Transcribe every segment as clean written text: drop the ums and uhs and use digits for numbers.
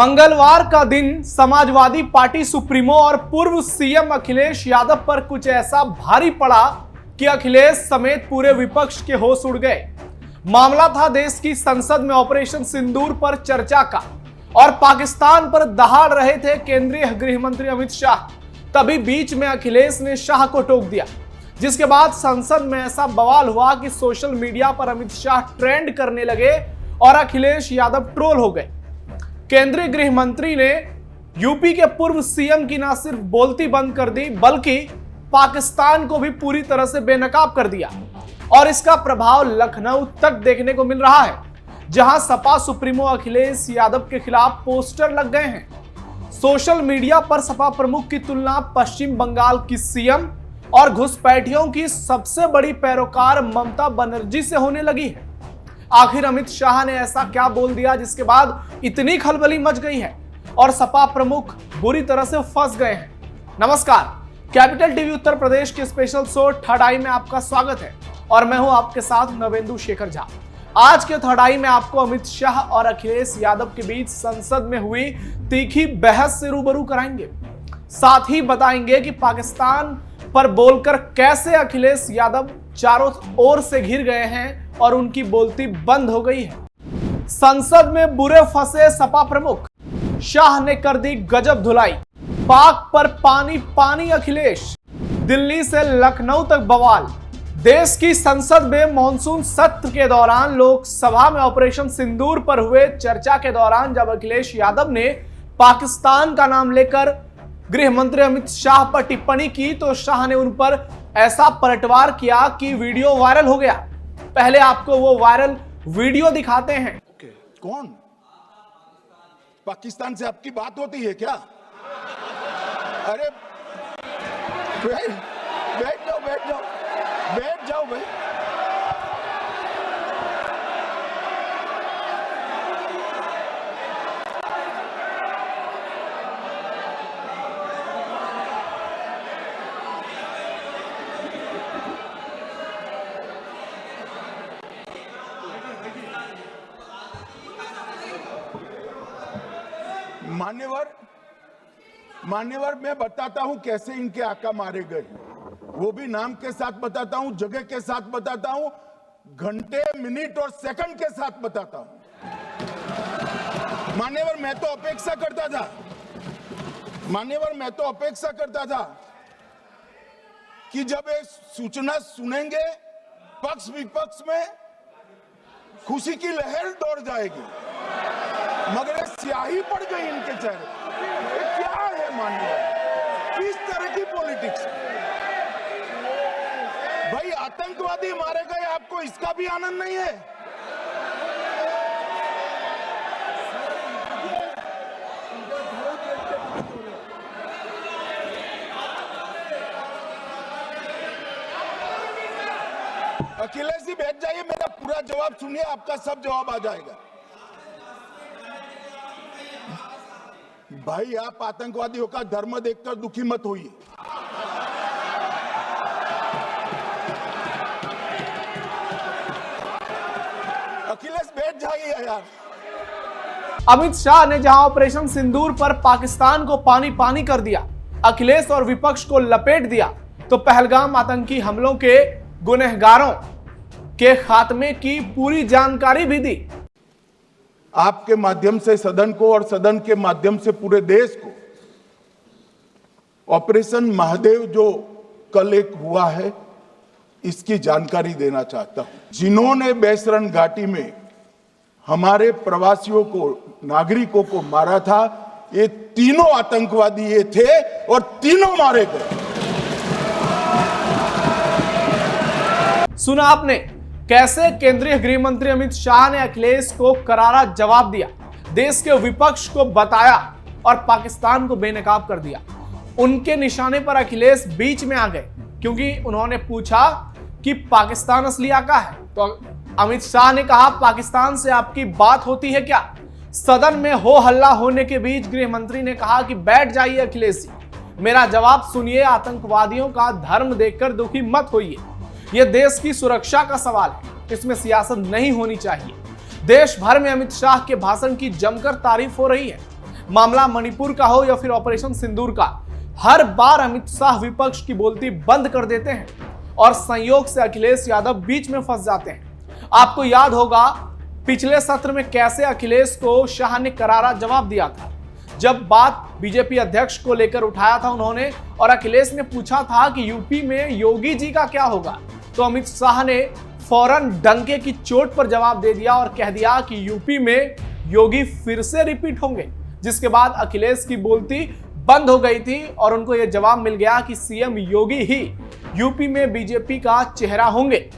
मंगलवार का दिन समाजवादी पार्टी सुप्रीमो और पूर्व सीएम अखिलेश यादव पर कुछ ऐसा भारी पड़ा कि अखिलेश समेत पूरे विपक्ष के होश उड़ गए। मामला था देश की संसद में ऑपरेशन सिंदूर पर चर्चा का और पाकिस्तान पर दहाड़ रहे थे केंद्रीय गृह मंत्री अमित शाह। तभी बीच में अखिलेश ने शाह को टोक दिया, जिसके बाद संसद में ऐसा बवाल हुआ कि सोशल मीडिया पर अमित शाह ट्रेंड करने लगे और अखिलेश यादव ट्रोल हो गए। केंद्रीय गृह मंत्री ने यूपी के पूर्व सीएम की न सिर्फ बोलती बंद कर दी बल्कि पाकिस्तान को भी पूरी तरह से बेनकाब कर दिया और इसका प्रभाव लखनऊ तक देखने को मिल रहा है, जहां सपा सुप्रीमो अखिलेश यादव के खिलाफ पोस्टर लग गए हैं। सोशल मीडिया पर सपा प्रमुख की तुलना पश्चिम बंगाल की सीएम और घुसपैठियों की सबसे बड़ी पैरोकार ममता बनर्जी से होने लगी है। आखिर अमित शाह ने ऐसा क्या बोल दिया जिसके बाद इतनी खलबली मच गई है और सपा प्रमुख बुरी तरह से फंस गए हैं। नमस्कार, कैपिटल टीवी उत्तर प्रदेश के स्पेशल शो थर्ड आई में आपका स्वागत है और मैं हूं आपके साथ नवेंदु शेखर झा। आज के थर्ड आई में आपको अमित शाह और अखिलेश यादव के बीच संसद में हुई तीखी बहस से रूबरू कराएंगे। साथ ही बताएंगे कि पाकिस्तान पर बोलकर कैसे अखिलेश यादव चारों ओर से घिर गए हैं और उनकी बोलती बंद हो गई है। संसद में बुरे फंसे सपा प्रमुख, शाह ने कर दी गजब धुलाई। पाक पर पानी पानी अखिलेश, दिल्ली से लखनऊ तक बवाल। देश की संसद में मॉनसून सत्र के दौरान लोकसभा में ऑपरेशन सिंदूर पर हुए चर्चा के दौरान जब अखिलेश यादव ने पाकिस्तान का नाम लेकर गृह मंत्री अमित शाह पर टिप्पणी की तो शाह ने उन पर ऐसा पलटवार किया कि वीडियो वायरल हो गया। पहले आपको वो वायरल वीडियो दिखाते हैं। कौन? पाकिस्तान से आपकी बात होती है क्या? अरे बैठ जाओ भाई। मान्यवर मैं बताता हूं कैसे इनके आका मारे गए, वो भी नाम के साथ बताता हूं, जगह के साथ बताता हूं, घंटे मिनट और सेकंड के साथ बताता हूं। मान्यवर मैं तो अपेक्षा करता था कि जब ये सूचना सुनेंगे पक्ष विपक्ष में खुशी की लहर दौड़ जाएगी, मगर ये स्याही पड़ गई इनके चेहरे। क्या है मान्यवर, किस तरह की पॉलिटिक्स? भाई आतंकवादी मारे गए, आपको इसका भी आनंद नहीं है? अखिलेश जी बैठ जाइए, मेरा पूरा जवाब सुनिए, आपका सब जवाब आ जाएगा। भाई आप आतंकवादियों का धर्म देखकर दुखी मत होइए। अखिलेश बैठ जाइए यार। अमित शाह ने जहां ऑपरेशन सिंदूर पर पाकिस्तान को पानी पानी कर दिया, अखिलेश और विपक्ष को लपेट दिया, तो पहलगाम आतंकी हमलों के गुनहगारों के खात्मे की पूरी जानकारी भी दी। आपके माध्यम से सदन को और सदन के माध्यम से पूरे देश को ऑपरेशन महादेव जो कल एक हुआ है इसकी जानकारी देना चाहता हूं। जिन्होंने बैसरन घाटी में हमारे प्रवासियों को, नागरिकों को मारा था, ये तीनों आतंकवादी ये थे और तीनों मारे गए। सुना आपने कैसे केंद्रीय गृह मंत्री अमित शाह ने अखिलेश को करारा जवाब दिया, देश के विपक्ष को बताया और पाकिस्तान को बेनकाब कर दिया। उनके निशाने पर अखिलेश बीच में आ गए क्योंकि उन्होंने पूछा कि पाकिस्तान असली आका है, तो अमित शाह ने कहा पाकिस्तान से आपकी बात होती है क्या? सदन में हो हल्ला होने के बीच गृह मंत्री ने कहा कि बैठ जाइए अखिलेश जी, मेरा जवाब सुनिए, आतंकवादियों का धर्म देखकर दुखी मत होइए। यह देश की सुरक्षा का सवाल है, इसमें सियासत नहीं होनी चाहिए। देश भर में अमित शाह के भाषण की जमकर तारीफ हो रही है। मामला मणिपुर का हो या फिर ऑपरेशन सिंदूर का, हर बार अमित शाह विपक्ष की बोलती बंद कर देते हैं और संयोग से अखिलेश यादव बीच में फंस जाते हैं। आपको याद होगा पिछले सत्र में कैसे अखिलेश को शाह ने करारा जवाब दिया था। जब बात बीजेपी अध्यक्ष को लेकर उठाया था उन्होंने, और अखिलेश ने पूछा था कि यूपी में योगी जी का क्या होगा, तो अमित शाह ने फौरन डंके की चोट पर जवाब दे दिया और कह दिया कि यूपी में योगी फिर से रिपीट होंगे, जिसके बाद अखिलेश की बोलती बंद हो गई थी और उनको यह जवाब मिल गया कि सीएम योगी ही यूपी में बीजेपी का चेहरा होंगे।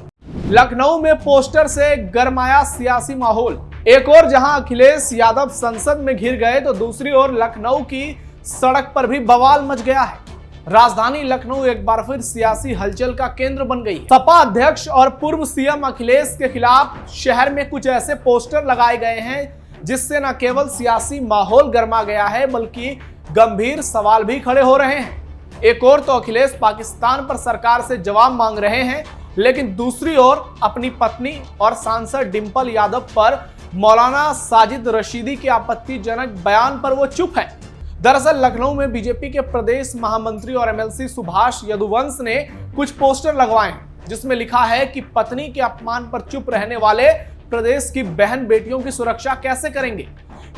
लखनऊ में पोस्टर से गरमाया सियासी माहौल। एक और जहां अखिलेश यादव संसद में घिर गए तो दूसरी ओर लखनऊ की सड़क पर भी बवाल मच गया है। राजधानी लखनऊ एक बार फिर सियासी हलचल का केंद्र बन गई है। सपा अध्यक्ष और पूर्व सीएम अखिलेश के खिलाफ शहर में कुछ ऐसे पोस्टर लगाए गए हैं जिससे न केवल सियासी माहौल गर्मा गया है बल्कि गंभीर सवाल भी खड़े हो रहे हैं। एक और तो अखिलेश पाकिस्तान पर सरकार से जवाब मांग रहे हैं, लेकिन दूसरी ओर अपनी पत्नी और सांसद डिंपल यादव पर मौलाना साजिद रशीदी के आपत्तिजनक बयान पर वो चुप है। दरअसल लखनऊ में बीजेपी के प्रदेश महामंत्री और एमएलसी सुभाष यदुवंश ने कुछ पोस्टर लगवाए हैं जिसमें लिखा है कि पत्नी के अपमान पर चुप रहने वाले प्रदेश की बहन बेटियों की सुरक्षा कैसे करेंगे।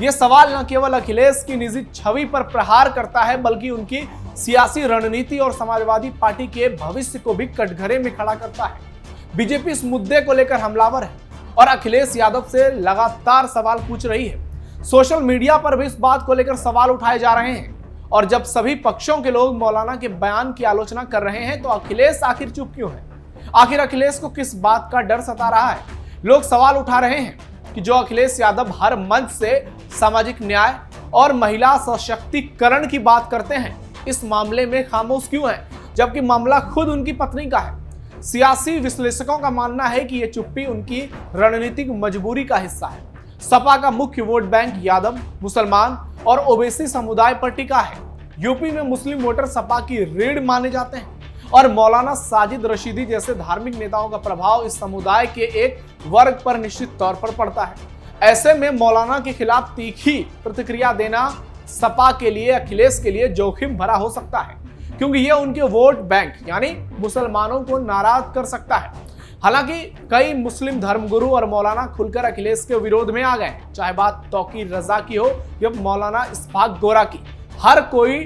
ये सवाल न केवल अखिलेश की निजी छवि पर प्रहार करता है बल्कि उनकी सियासी रणनीति और समाजवादी पार्टी के भविष्य को भी कटघरे में खड़ा करता है। बीजेपी इस मुद्दे को लेकर हमलावर है और अखिलेश यादव से लगातार सवाल पूछ रही है। सोशल मीडिया पर भी इस बात को लेकर सवाल उठाए जा रहे हैं और जब सभी पक्षों के लोग मौलाना के बयान की आलोचना कर रहे हैं तो अखिलेश आखिर चुप क्यों है? आखिर अखिलेश को किस बात का डर सता रहा है? लोग सवाल उठा रहे हैं कि जो अखिलेश यादव हर मंच से सामाजिक न्याय और महिला सशक्तिकरण की बात करते हैं, इस मामले में खामोश क्यों है, जबकि मामला खुद उनकी पत्नी का है। सियासी विश्लेषकों का मानना है कि यह चुप्पी उनकी रणनीतिक मजबूरी का हिस्सा है। सपा का मुख्य वोट बैंक यादव, मुसलमान और ओबीसी समुदाय पर टिका है। यूपी में मुस्लिम वोटर सपा की रीढ़ माने जाते हैं और मौलाना साजिद रशीदी जैसे धार्मिक नेताओं का प्रभाव इस समुदाय के एक वर्ग पर निश्चित तौर पर पड़ता है। ऐसे में मौलाना के खिलाफ तीखी प्रतिक्रिया देना सपा के लिए, अखिलेश के लिए जोखिम भरा हो सकता है, क्योंकि यह उनके वोट बैंक यानी मुसलमानों को नाराज कर सकता है। हालांकि कई मुस्लिम धर्मगुरु और मौलाना खुलकर अखिलेश के विरोध में आ गए, चाहे बात तौकीर रजा की हो या मौलाना इस्हाक गोरा की। हर कोई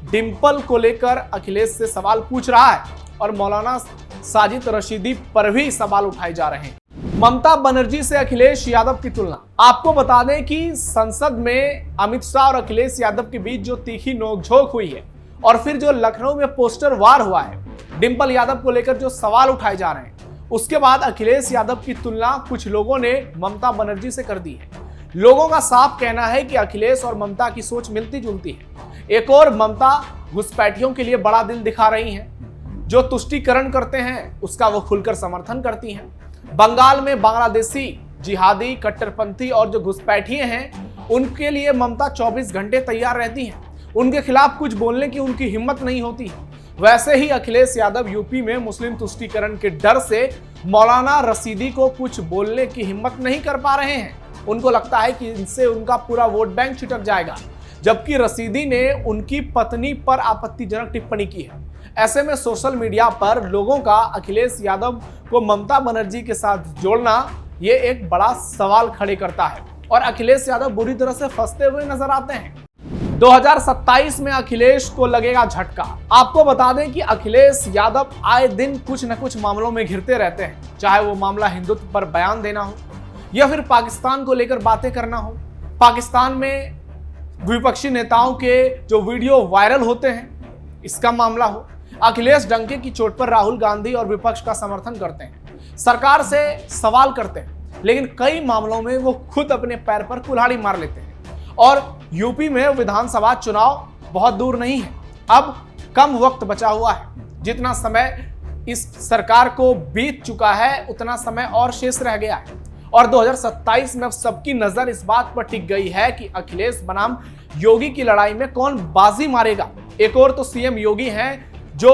डिंपल को लेकर अखिलेश से सवाल पूछ रहा है और मौलाना साजिद रशीदी पर भी सवाल उठाए जा रहे हैं। ममता बनर्जी से अखिलेश यादव की तुलना। आपको बता दें कि संसद में अमित शाह और अखिलेश यादव के बीच जो तीखी नोकझोंक हुई है और फिर जो लखनऊ में पोस्टर वार हुआ है, डिंपल यादव को लेकर जो सवाल उठाए जा रहे हैं, उसके बाद अखिलेश यादव की तुलना कुछ लोगों ने ममता बनर्जी से कर दी है। लोगों का साफ कहना है कि अखिलेश और ममता की सोच मिलती जुलती है। एक और ममता घुसपैठियों के लिए बड़ा दिल दिखा रही हैं, जो तुष्टीकरण करते हैं उसका वो खुलकर समर्थन करती हैं। बंगाल में बांग्लादेशी जिहादी, कट्टरपंथी और जो घुसपैठिए हैं उनके लिए ममता 24 घंटे तैयार रहती हैं। उनके खिलाफ कुछ बोलने की उनकी हिम्मत नहीं होती है। वैसे ही अखिलेश यादव यूपी में मुस्लिम तुष्टीकरण के डर से मौलाना रशीदी को कुछ बोलने की हिम्मत नहीं कर पा रहे हैं। उनको लगता है कि इनसे उनका पूरा वोट बैंक छिटक जाएगा, जबकि रशीदी ने उनकी पत्नी पर आपत्तिजनक टिप्पणी की है। ऐसे में सोशल मीडिया पर लोगों का अखिलेश यादव को ममता बनर्जी के साथ जोड़ना ये एक बड़ा सवाल खड़े करता है और अखिलेश यादव बुरी तरह से फंसते हुए नजर आते हैं। 2027 में अखिलेश को लगेगा झटका। आपको बता दें कि अखिलेश यादव आए दिन कुछ न कुछ मामलों में घिरते रहते हैं, चाहे वो मामला हिंदुत्व पर बयान देना हो या फिर पाकिस्तान को लेकर बातें करना हो। पाकिस्तान में विपक्षी नेताओं के जो वीडियो वायरल होते हैं इसका मामला हो। अखिलेश डंके की चोट पर राहुल गांधी और विपक्ष का समर्थन करते हैं, सरकार से सवाल करते हैं, लेकिन कई मामलों में वो खुद अपने पैर पर कुल्हाड़ी मार लेते हैं। और यूपी में विधानसभा चुनाव बहुत दूर नहीं है, अब कम वक्त बचा हुआ है। जितना समय इस सरकार को बीत चुका है उतना समय और शेष रह गया है और 2027 में अब सबकी नजर इस बात पर टिक गई है कि अखिलेश बनाम योगी की लड़ाई में कौन बाजी मारेगा। एक और तो सीएम योगी हैं जो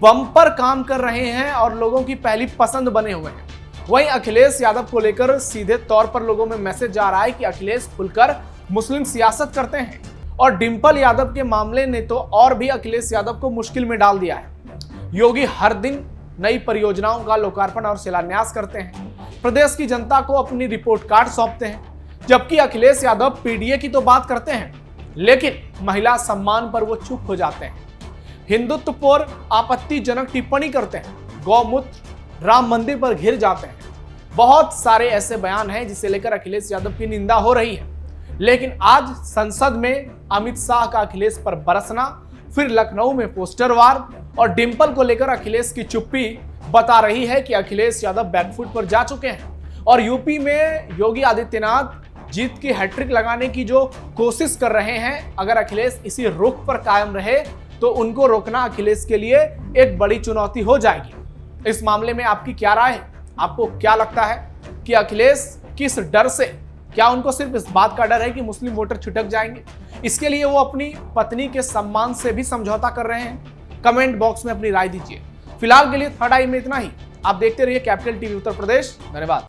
बम्पर काम कर रहे हैं और लोगों की पहली पसंद बने हुए हैं, वहीं अखिलेश यादव को लेकर सीधे तौर पर लोगों में मैसेज जा रहा है कि अखिलेश खुलकर मुस्लिम सियासत करते हैं और डिंपल यादव के मामले ने तो और भी अखिलेश यादव को मुश्किल में डाल दिया है। योगी हर दिन नई परियोजनाओं का लोकार्पण और शिलान्यास करते हैं, प्रदेश की जनता को अपनी रिपोर्ट कार्ड सौंपते हैं, जबकि अखिलेश यादव पीडीए की तो बात करते हैं, लेकिन महिला सम्मान पर वो चुप हो जाते हैं, हिंदुत्व पर आपत्तिजनक टिप्पणी करते हैं, गौमूत्र, राम मंदिर पर घिर जाते हैं। बहुत सारे ऐसे बयान हैं जिसे लेकर अखिलेश यादव की निंदा हो रही है। लेकिन आज संसद में अमित शाह का अखिलेश पर बरसना, फिर लखनऊ में पोस्टर वार और डिंपल को लेकर अखिलेश की चुप्पी बता रही है कि अखिलेश यादव बैकफुट पर जा चुके हैं और यूपी में योगी आदित्यनाथ जीत की हैट्रिक लगाने की जो कोशिश कर रहे हैं, अगर अखिलेश इसी रुख पर कायम रहे तो उनको रोकना अखिलेश के लिए एक बड़ी चुनौती हो जाएगी। इस मामले में आपकी क्या राय है? आपको क्या लगता है कि अखिलेश किस डर से, क्या उनको सिर्फ इस बात का डर है कि मुस्लिम वोटर छिटक जाएंगे, इसके लिए वो अपनी पत्नी के सम्मान से भी समझौता कर रहे हैं? कमेंट बॉक्स में अपनी राय दीजिए। फिलहाल के लिए थर्ड आई में इतना ही। आप देखते रहिए कैपिटल टीवी उत्तर प्रदेश। धन्यवाद।